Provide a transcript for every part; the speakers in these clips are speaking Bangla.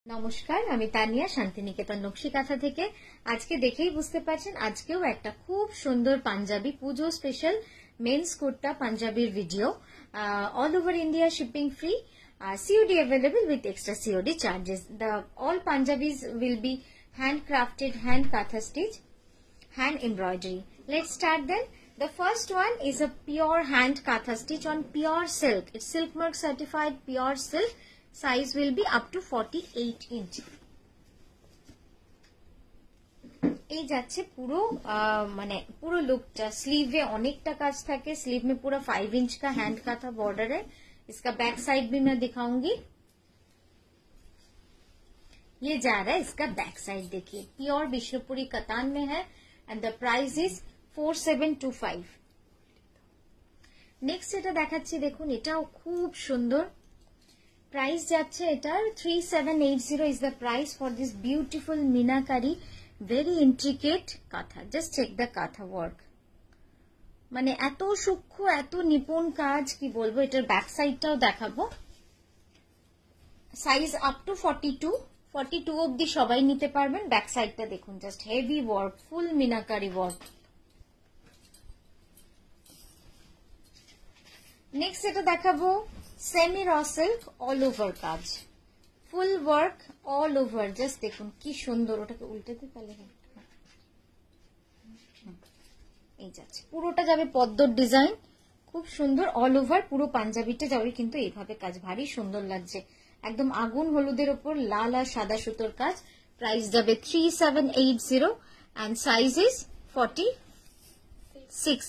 নমস্কার, আমি তানিয়া শান্তিনিকেতন নকশি কাঁথা থেকে। আজকে দেখেই বুঝতে পারছেন আজকেও একটা খুব সুন্দর পাঞ্জাবি পুজো স্পেশাল মেন্স কুর্তা পাঞ্জাবির video. All over India shipping free, COD available with extra COD charges. All Punjabis will be handcrafted, hand katha stitch, hand embroidery. Let's start then. The first one is a pure hand katha stitch on pure silk. It's silk mark certified pure silk. Size will be up to 48 inch. এই যাচ্ছে পুরো মানে পুরো লুকটা। स्लीव में অনেকটা কাজ থাকে, स्लीव में पूरा 5 इंच का हैंड काथा बॉर्डर है। इसका बैक साइड भी मैं दिखाऊंगी। ये जा रहा है इसका बैक साइड, देखिए प्योर विष्णुपुरी कतान में है and the price is 4725। Next এটা দেখাচ্ছি, দেখুন এটাও খুব সুন্দর। প্রাইস যাচ্ছে এটার 3780 is the price for this beautiful meenakari very intricate কাঁথা। just check the কাঁথা work, মানে এত সূক্ষ্ম এত নিপুণ কাজ, কি বলবো। এটার ব্যাক সাইডটাও দেখাবো। সাইজ আপ টু 42 অবধি সবাই নিতে পারবেন। ব্যাক সাইডটা দেখুন, just heavy work, full meenakari work. Next এটা দেখাবো semi raw silk all over কাজ, full work all over. Just দেখুন কি সুন্দর। ওটাকে উল্টে দিই তাহলে এই যাচ্ছে, পুরোটা যাবে পদ্মর ডিজাইন, খুব সুন্দর অল ওভার। পুরো পাঞ্জাবিটা যাবে কিন্তু এইভাবে কাজ, ভারী সুন্দর লাগছে। একদম আগুন হলুদের ওপর লাল আর সাদা সুতোর কাজ। প্রাইস যাবে 3780 and size is 46,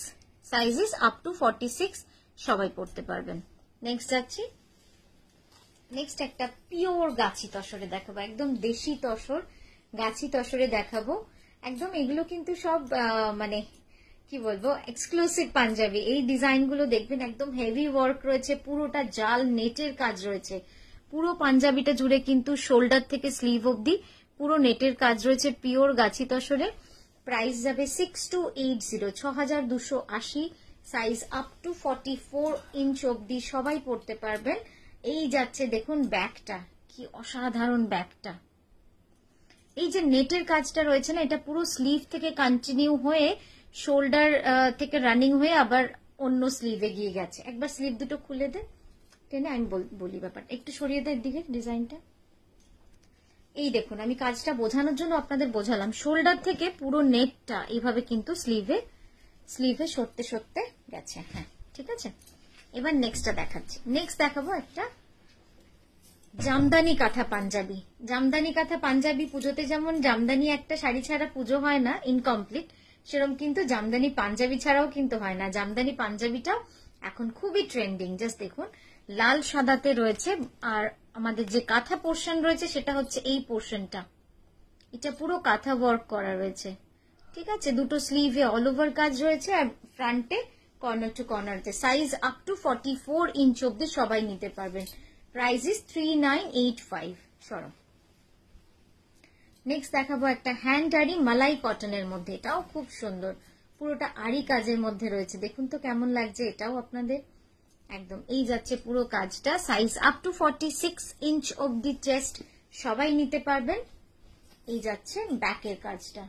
size is up to 46, সবাই পড়তে পারবেন। নেক্সট যাচ্ছি, নেক্সট একটা পিওর গাছি তসরে দেখাবো, একদম দেশি তসর গাছি তসরে দেখাবো। একদম এগুলো কিন্তু সব মানে কি বলবো এক্সক্লুসিভ পাঞ্জাবি। এই ডিজাইন গুলো দেখবেন একদম হেভি ওয়ার্ক রয়েছে, পুরোটা জাল নেটের কাজ রয়েছে। পুরো পাঞ্জাবিটা জুড়ে কিন্তু শোল্ডার থেকে স্লিভ অবধি পুরো নেটের কাজ রয়েছে, পিওর গাছি তসরে। প্রাইস যাবে 6280, 6280, সাইজ আপ টু 44 ইঞ্চ অবধি সবাই পড়তে পারবেন। এই যাচ্ছে দেখুন ব্যাকটা, কি অসাধারণ ব্যাকটা। এই যে নেটের কাজটা রয়েছে না, এটা পুরো স্লিভ থেকে কন্টিনিউ হয়ে শোল্ডার থেকে রানিং হয়ে আবার অন্য স্লিভে গিয়ে গেছে। একবার স্লিভ দুটো খুলে দে টেনে, আমি বলি ব্যাপারটা একটু সরিয়ে দেয় দিকে ডিজাইনটা। এই দেখুন, আমি কাজটা বোঝানোর জন্য আপনাদের বোঝালাম। শোল্ডার থেকে পুরো নেটটা এইভাবে কিন্তু স্লিভে সরতে সরতে গেছে। হ্যাঁ ঠিক আছে, এবার নেক্সটটা দেখাচ্ছি। নেক্সট দেখাবো একটা জামদানি কাঁথা পাঞ্জাবি। জামদানি কাঁথা পাঞ্জাবি পুজোতে যেমন জামদানি একটা শাড়ি ছাড়া পুজো হয় না, ইনকমপ্লিট, সেরকম কিন্তু জামদানি পাঞ্জাবি ছাড়াও কিন্তু হয় না। জামদানি পাঞ্জাবিটাও এখন খুবই ট্রেন্ডিং। জাস্ট দেখুন লাল সাদাতে রয়েছে, আর আমাদের যে কাঁথা পোর্শন রয়েছে সেটা হচ্ছে এই পোর্শনটা। এটা পুরো কাঁথা ওয়ার্ক করা রয়েছে, ঠিক আছে। দুটো স্লিভে অল ওভার কাজ রয়েছে আর ফ্রন্টে কর্নার টু কর্নারতে। সাইজ আপ টু 44 ইঞ্চ অব্দি সবাই নিতে পারবেন। Price is 3985। সরো নেক্সট দেখাবো একটা হ্যান্ড আরি মালাই কটনের মধ্যে। এটাও খুব সুন্দর, পুরোটা আরি কাজের মধ্যে রয়েছে। দেখুন তো কেমন লাগছে এটাও আপনাদের। একদম এই যাচ্ছে পুরো কাজটা। সাইজ আপ টু 46 ইঞ্চ অব্দি চেস্ট সবাই নিতে পারবেন। এই যাচ্ছে ব্যাকের কাজটা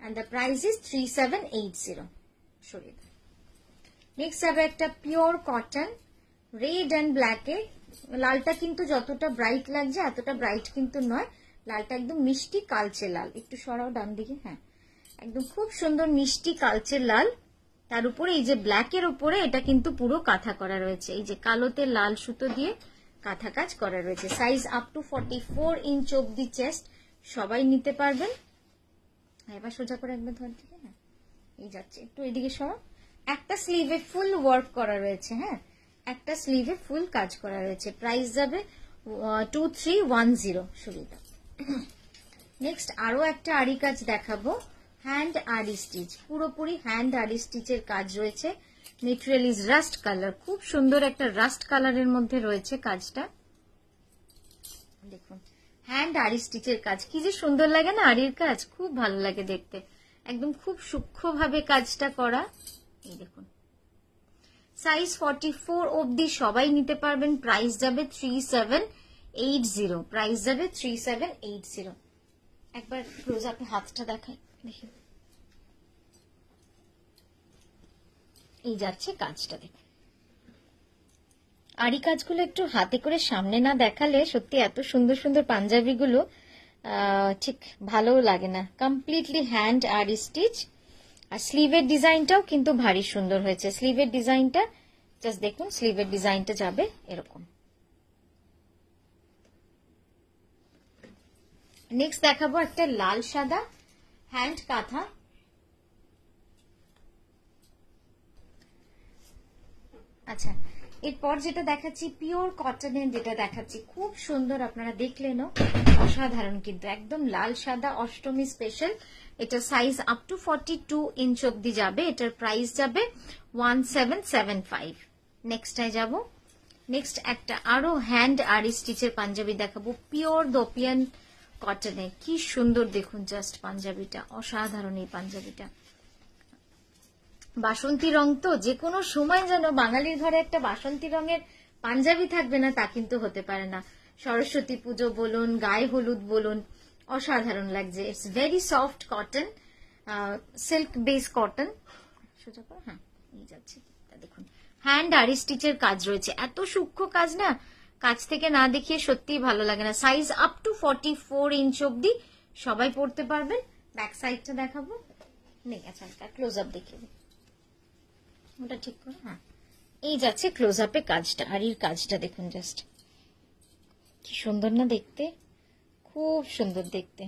and the price is 3780। সরিয়ে দাও। নেক্সট যাবে একটা পিওর কটন রেড এন্ড ব্ল্যাকে। লালটা কিন্তু যতটা ব্রাইট লাগছে এতটা ব্রাইট কিন্তু নয়, লালটা একদম মিষ্টি কালচে লাল। একটু সরাও ডান দিকে, হ্যাঁ একদম খুব সুন্দর মিষ্টি কালচে লাল। তার উপরে এই যে ব্ল্যাকের উপরে এটা কিন্তু পুরো কাঁথা করা রয়েছে, এই যে কালোতে লাল সুতো দিয়ে কাঁথা কাজ করা রয়েছে। সাইজ আপ টু 44 ইঞ্চ অব্দি চেস্ট সবাই নিতে পারবেন। এবার সোজা করে একবার ধর দিকে, হ্যাঁ এই যাচ্ছে একটু এদিকে সরাও। একটা স্লিভে ফুল ওয়ার্ক করা রয়েছে, হ্যাঁ একটা স্লিভে ফুল কাজ করা রয়েছে। প্রাইস যাবে 2310। সুবিধা। নেক্সট আরো একটা আরি কাজ দেখাবো, হ্যান্ড আরি স্টিচ। পুরোপুরি হ্যান্ড আরি স্টিচের কাজ রয়েছে। মেটেরিয়াল ইজ রাস্ট কালার, খুব সুন্দর একটা রাস্ট কালারের মধ্যে রয়েছে কাজটা। দেখুন হ্যান্ড আরি স্টিচের কাজ, কি যে সুন্দর লাগে না আরির কাজ, খুব ভালো লাগে দেখতে। একদম খুব সূক্ষ্মভাবে কাজটা করা। এই দেখুন সাইজ 44 অবধি সবাই নিতে পারবেন। প্রাইস যাবে 3780। 3780 প্রাইস যাবে 3780। একবার ক্লোজ আপে হাতটা দেখাই, দেখি এই যাচ্ছে কাজটা। দেখুন আরি কাজগুলো একটু হাতে করে সামনে না দেখালে সত্যি এত সুন্দর সুন্দর পাঞ্জাবি গুলো ঠিক ভালো লাগে না। কমপ্লিটলি হ্যান্ড আরি স্টিচ। আর স্লিভের ডিজাইনটাও কিন্তু ভারী সুন্দর হয়েছে। স্লিভের ডিজাইনটা জাস্ট দেখুন, স্লিভের ডিজাইনটা যাবে এরকম। নেক্সট দেখাবো একটা লাল সাদা হ্যান্ড কাঁথা। আচ্ছা, এরপর যেটা দেখাচ্ছি পিওর কটনের, যেটা দেখাচ্ছি খুব সুন্দর, আপনারা দেখলেনও অসাধারণ, কিন্তু একদম লাল সাদা অষ্টমী স্পেশাল। এটা সাইজ আপ টু 42 ইঞ্চ অব্দি যাবে। এটার প্রাইস যাবে 1775। নেক্সটটায় যাব। নেক্সট একটা আরো হ্যান্ড আরি স্টিচের পাঞ্জাবি দেখাবো পিওর দোপিয়ান কটনে। কি সুন্দর দেখুন জাস্ট পাঞ্জাবিটা, অসাধারণ এই পাঞ্জাবিটা। বাসন্তী রং তো, যে কোনো সময় যেন বাঙালির ঘরে একটা বাসন্তী রঙের পাঞ্জাবি থাকবে না তা কিন্তু হতে পারে না। সরস্বতী পুজো বলুন, গায়ে হলুদ বলুন, অসাধারণ লাগছে। It's very soft cotton, silk base cotton. সোজা করো, হ্যাঁ এই যাচ্ছে। দেখুন হ্যান্ড আরি স্টিচের কাজ রয়েছে, এত সূক্ষ্ম কাজ না, কাজ থেকে না দেখিয়ে সত্যিই ভালো লাগে না। সাইজ আপ টু 44 ইঞ্চ অব্দি সবাই পড়তে পারবেন। ব্যাক সাইডটা দেখাবো, নেই আচ্ছা ক্লোজ আপ দেখিয়ে ওটা ঠিক করে। হ্যাঁ এই যাচ্ছে ক্লোজ আপে কাজটা, আরির কাজটা দেখুন জাস্ট কি সুন্দর না দেখতে, খুব সুন্দর দেখতে।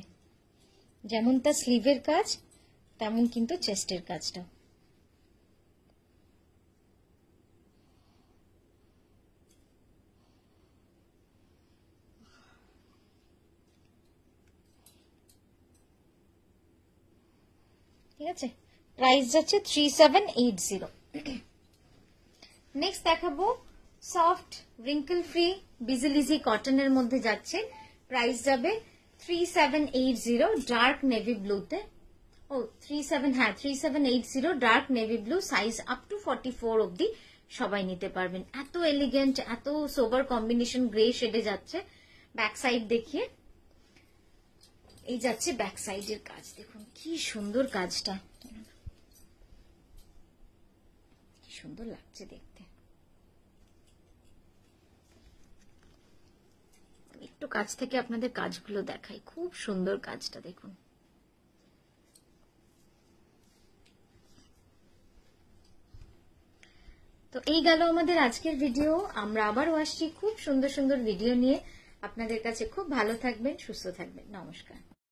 যেমন তার স্লিভের কাজ তেমন কিন্তু চেস্টের কাজটা। ঠিক আছে, প্রাইস যাচ্ছে 3780। নেক্সট দেখাবো সফট রিঙ্কল ফ্রি বিজিলিজি কটনের মধ্যে যাচ্ছে। প্রাইস যাবে 3780 ডার্ক নেভি ব্লুতে। ও 3780 dark navy blue, size up to 44 অব্দি সবাই নিতে পারবেন। এত এলিগেন্ট, এত সোবার কম্বিনেশন, গ্রে শেডে যাচ্ছে। ব্যাক সাইড দেখিয়ে, এই যাচ্ছে ব্যাক সাইডের কাজ। দেখুন কি সুন্দর কাজটা, কি সুন্দর লাগছে দেখতে। একটু কাছ থেকে আপনাদের কাজগুলো দেখাই, খুব সুন্দর কাজটা দেখুন। তো এই গেল আমাদের আজকের ভিডিও। আমরা আবারও আসছি খুব সুন্দর সুন্দর ভিডিও নিয়ে। আপনাদের কাছে খুব ভালো থাকবেন, সুস্থ থাকবেন। নমস্কার।